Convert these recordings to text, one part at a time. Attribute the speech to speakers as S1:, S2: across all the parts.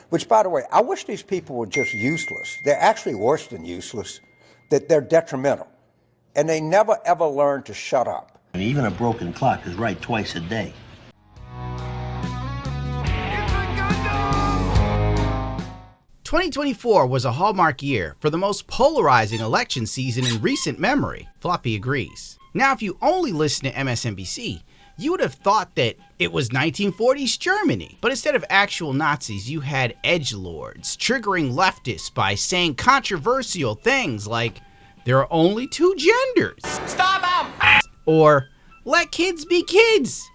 S1: Which, by the way, I wish these people were just useless. They're actually worse than useless, that they're detrimental. And they never, ever learn to shut up.
S2: And even a broken clock is right twice a day.
S3: "2024 was a hallmark year for the most polarizing election season in recent memory," Floppy agrees. Now, if you only listen to MSNBC, you would have thought that it was 1940s Germany. But instead of actual Nazis, you had edgelords triggering leftists by saying controversial things like, "There are only two genders." Stop them! Or, "Let kids be kids."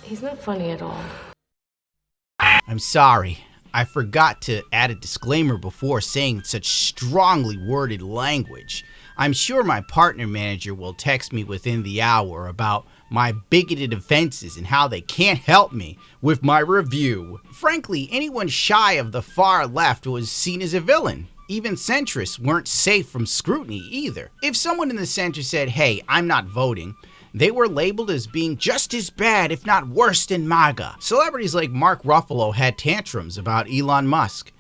S4: He's not funny at all.
S3: I'm sorry, I forgot to add a disclaimer before saying such strongly worded language. I'm sure my partner manager will text me within the hour about my bigoted offenses and how they can't help me with my review. Frankly, anyone shy of the far left was seen as a villain. Even centrists weren't safe from scrutiny either. If someone in the center said, "Hey, I'm not voting," they were labeled as being just as bad, if not worse, than MAGA. Celebrities like Mark Ruffalo had tantrums about Elon Musk.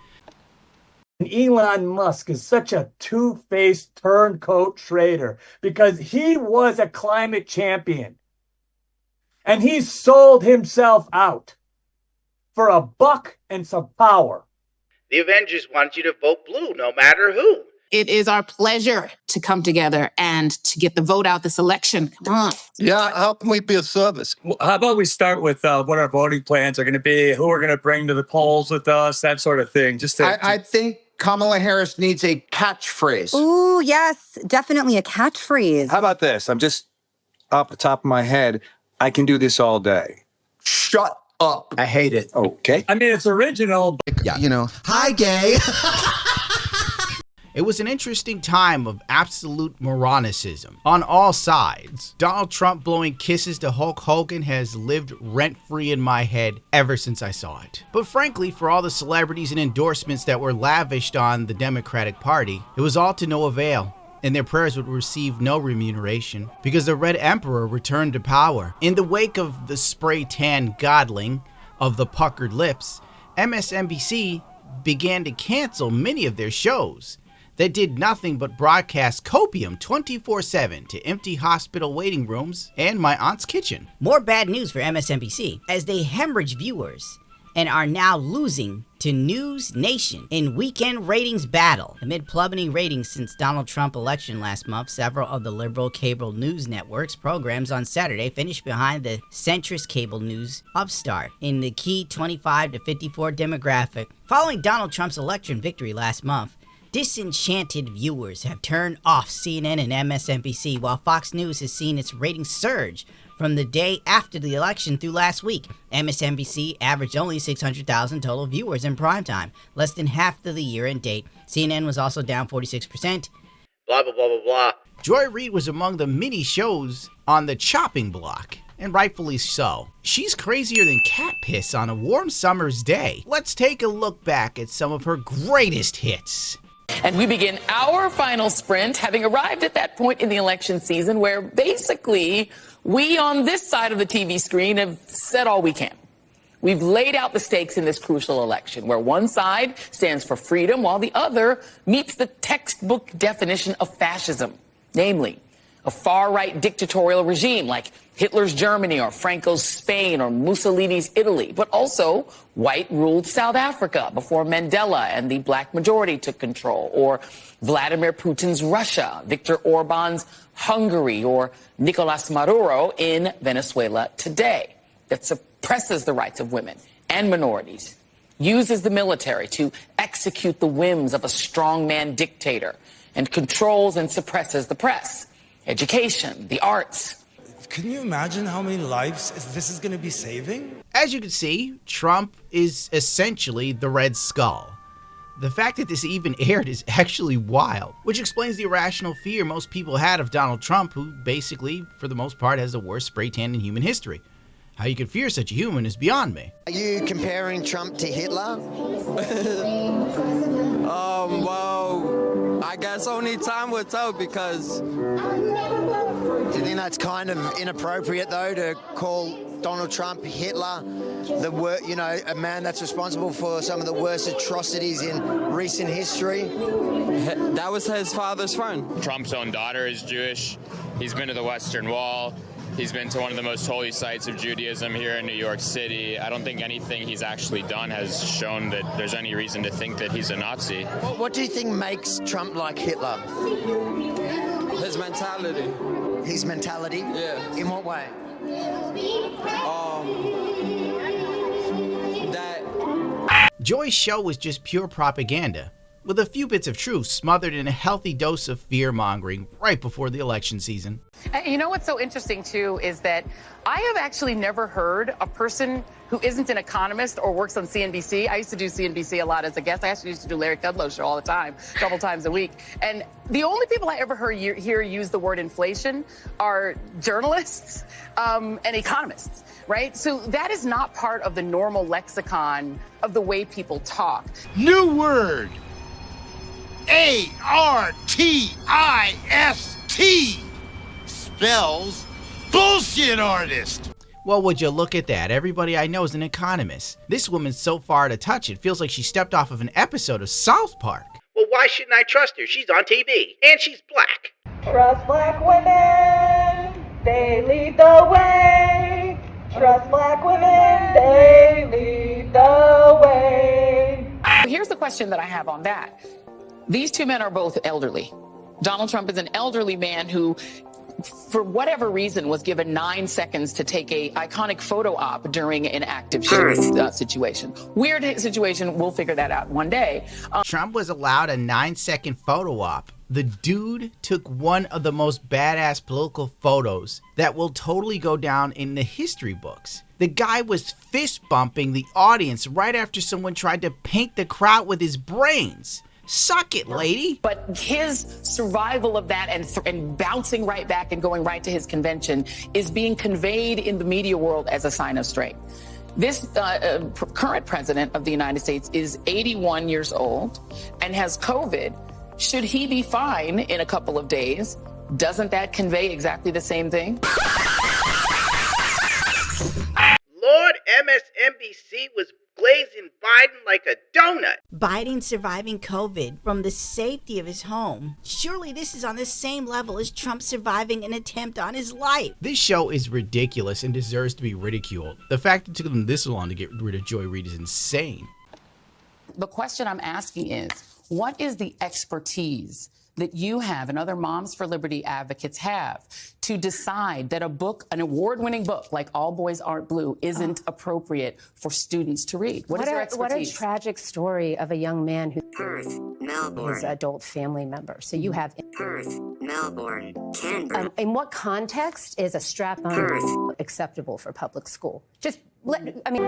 S5: Elon Musk is such a two-faced turncoat traitor because he was a climate champion. And he sold himself out for a buck and some power.
S3: The Avengers want you to vote blue no matter who.
S6: It is our pleasure to come together and to get the vote out this election. Come on.
S7: Yeah, how can we be of service?
S5: Well, how about we start with what our voting plans are going to be, who we're going to bring to the polls with us, that sort of thing.
S7: I think Kamala Harris needs a catchphrase.
S8: Ooh, yes, definitely a catchphrase.
S9: How about this? I'm just off the top of my head. I can do this all day.
S7: Shut up.
S9: I hate it. Okay.
S5: I mean, it's original.
S7: Yeah, you know. Hi, gay.
S3: It was an interesting time of absolute moronicism on all sides. Donald Trump blowing kisses to Hulk Hogan has lived rent-free in my head ever since I saw it. But frankly, for all the celebrities and endorsements that were lavished on the Democratic Party, it was all to no avail, and their prayers would receive no remuneration because the Red Emperor returned to power. In the wake of the spray-tan godling of the puckered lips, MSNBC began to cancel many of their shows that did nothing but broadcast copium 24/7 to empty hospital waiting rooms and my aunt's kitchen.
S10: More bad news for MSNBC as they hemorrhage viewers and are now losing to News Nation in weekend ratings battle. Amid plummeting ratings since Donald Trump election last month, several of the liberal cable news networks' programs on Saturday finished behind the centrist cable news upstart in the key 25 to 54 demographic. Following Donald Trump's election victory last month, disenchanted viewers have turned off CNN and MSNBC, while Fox News has seen its ratings surge from the day after the election through last week. MSNBC averaged only 600,000 total viewers in primetime, less than half of the year-end date. CNN was also down 46%.
S3: Blah, blah, blah, blah, blah. Joy Reid was among the many shows on the chopping block, and rightfully so. She's crazier than cat piss on a warm summer's day. Let's take a look back at some of her greatest hits.
S11: And we begin our final sprint, having arrived at that point in the election season where basically we on this side of the TV screen have said all we can. We've laid out the stakes in this crucial election, where one side stands for freedom while the other meets the textbook definition of fascism, namely a far-right dictatorial regime like Hitler's Germany or Franco's Spain or Mussolini's Italy, but also white-ruled South Africa before Mandela and the black majority took control, or Vladimir Putin's Russia, Viktor Orban's Hungary, or Nicolas Maduro in Venezuela today, that suppresses the rights of women and minorities, uses the military to execute the whims of a strongman dictator, and controls and suppresses the press, education, the arts.
S12: Can you imagine how many lives this is going to be saving?
S3: As you can see, Trump is essentially the Red Skull. The fact that this even aired is actually wild, which explains the irrational fear most people had of Donald Trump, who basically, for the most part, has the worst spray tan in human history. How you could fear such a human is beyond me.
S13: Are you comparing Trump to Hitler?
S14: Well, I guess only time will tell, because...
S13: Do you think that's kind of inappropriate, though, to call Donald Trump, Hitler, a man that's responsible for some of the worst atrocities in recent history.
S14: That was his father's friend.
S15: Trump's own daughter is Jewish. He's been to the Western Wall. He's been to one of the most holy sites of Judaism here in New York City. I don't think anything he's actually done has shown that there's any reason to think that he's a Nazi.
S13: What do you think makes Trump like Hitler?
S14: His mentality.
S13: His mentality?
S14: Yeah.
S13: In what way?
S3: Joy's show was just pure propaganda, with a few bits of truth smothered in a healthy dose of fear-mongering right before the election season.
S11: You know what's so interesting, too, is that I have actually never heard a person who isn't an economist or works on CNBC. I used to do CNBC a lot as a guest. I actually used to do Larry Kudlow's show all the time, a couple times a week. And the only people I ever hear use the word inflation are journalists and economists, right? So that is not part of the normal lexicon of the way people talk.
S16: New word. A-R-T-I-S-T spells bullshit artist.
S3: Well, would you look at that? Everybody I know is an economist. This woman's so far to touch it feels like she stepped off of an episode of South Park.
S17: Well, why shouldn't I trust her? She's on TV, and she's black.
S18: Trust black women, they lead the way. Trust black women, they lead the way.
S11: Here's the question that I have on that. These two men are both elderly. Donald Trump is an elderly man who, for whatever reason, was given 9 seconds to take a iconic photo op during an active situation. Weird situation. We'll figure that out one day.
S3: Trump was allowed a 9-second photo op. The dude took one of the most badass political photos that will totally go down in the history books. The guy was fist bumping the audience right after someone tried to paint the crowd with his brains. Suck it, lady.
S11: But his survival of that and bouncing right back and going right to his convention is being conveyed in the media world as a sign of strength. This current president of the United States is 81 years old and has COVID. Should he be fine in a couple of days? Doesn't that convey exactly the same thing?
S17: Lord, MSNBC was blazing Biden like a donut.
S10: Biden surviving COVID from the safety of his home. Surely this is on the same level as Trump surviving an attempt on his life.
S3: This show is ridiculous and deserves to be ridiculed. The fact it took them this long to get rid of Joy Reid is insane.
S11: The question I'm asking is, what is the expertise that you have and other Moms for Liberty advocates have to decide that a book, an award-winning book like All Boys Aren't Blue, isn't appropriate for students to read? What is your expertise?
S19: What a tragic story of a young man who
S20: Perth, Melbourne.
S19: His adult family member. So you have
S20: Perth, Melbourne, Canberra.
S19: In what context is a strap-on acceptable for public school? Just I mean.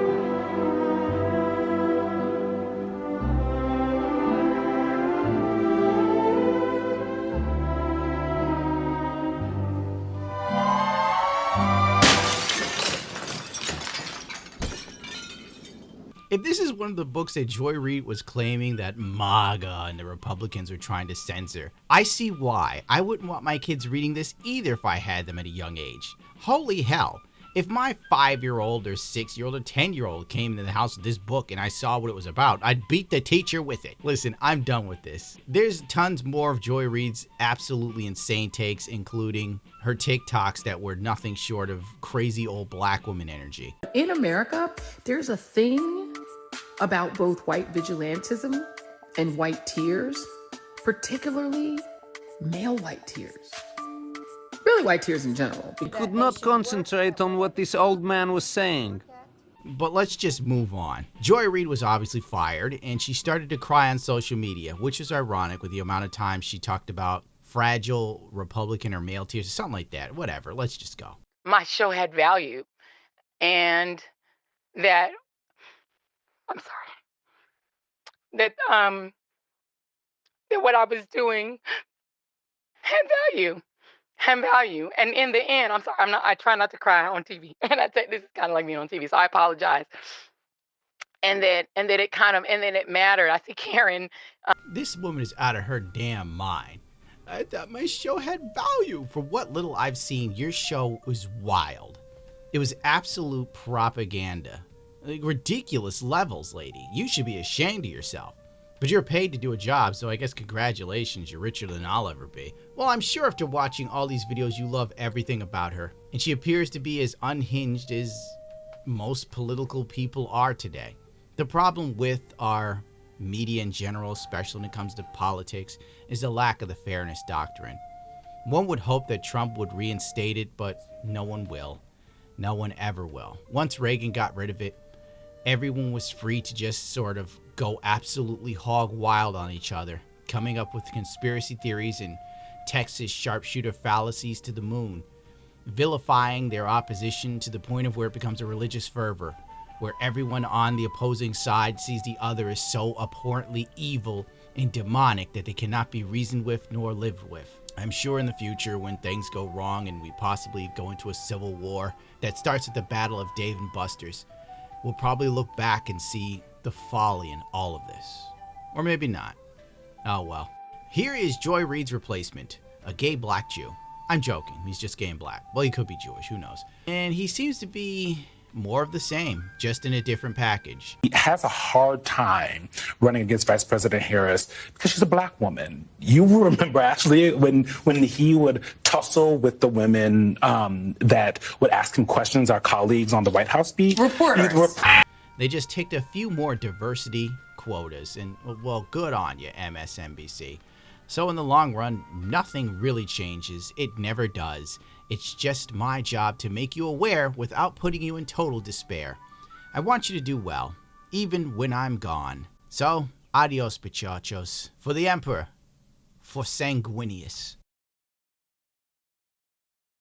S3: If this is one of the books that Joy Reid was claiming that MAGA and the Republicans are trying to censor, I see why. I wouldn't want my kids reading this either if I had them at a young age. Holy hell. If my 5-year-old or 6-year-old or 10-year-old came into the house with this book and I saw what it was about, I'd beat the teacher with it. Listen, I'm done with this. There's tons more of Joy Reid's absolutely insane takes, including her TikToks that were nothing short of crazy old black woman energy.
S21: In America, there's a thing about both white vigilantism and white tears, particularly male white tears. Really white tears in general.
S22: We could not concentrate on what this old man was saying.
S3: But let's just move on. Joy Reid was obviously fired, and she started to cry on social media, which is ironic with the amount of time she talked about fragile Republican or male tears, or something like that. Whatever, let's just go.
S11: My show had value, and that, I'm sorry, that what I was doing had value. And in the end, I'm sorry, I try not to cry on TV. And I say this is kind of like me on TV, so I apologize. And then it mattered. I see Karen.
S3: This woman is out of her damn mind. I thought my show had value. For what little I've seen, your show was wild. It was absolute propaganda. Like, ridiculous levels, lady. You should be ashamed of yourself. But you're paid to do a job, so I guess congratulations, you're richer than I'll ever be. Well, I'm sure after watching all these videos you love everything about her, and she appears to be as unhinged as most political people are today. The problem with our media in general, especially when it comes to politics, is the lack of the fairness doctrine. One would hope that Trump would reinstate it, but no one will. No one ever will. Once Reagan got rid of it, everyone was free to just sort of go absolutely hog wild on each other, coming up with conspiracy theories and Texas sharpshooter fallacies to the moon, vilifying their opposition to the point of where it becomes a religious fervor, where everyone on the opposing side sees the other as so abhorrently evil and demonic that they cannot be reasoned with nor lived with. I'm sure in the future, when things go wrong and we possibly go into a civil war that starts at the Battle of Dave and Buster's, we'll probably look back and see the folly in all of this. Or maybe not. Oh well. Here is Joy Reid's replacement, a gay black Jew. I'm joking, he's just gay and black. Well, he could be Jewish, who knows. And he seems to be more of the same, just in a different package.
S1: He has a hard time running against Vice President Harris because she's a black woman. You remember actually when he would tussle with the women that would ask him questions, our colleagues on the White House beat.
S3: Reporters. They just ticked a few more diversity quotas, and well, good on you, MSNBC. So in the long run, nothing really changes. It never does. It's just my job to make you aware without putting you in total despair. I want you to do well, even when I'm gone. So, adios, muchachos. For the Emperor, for Sanguinius.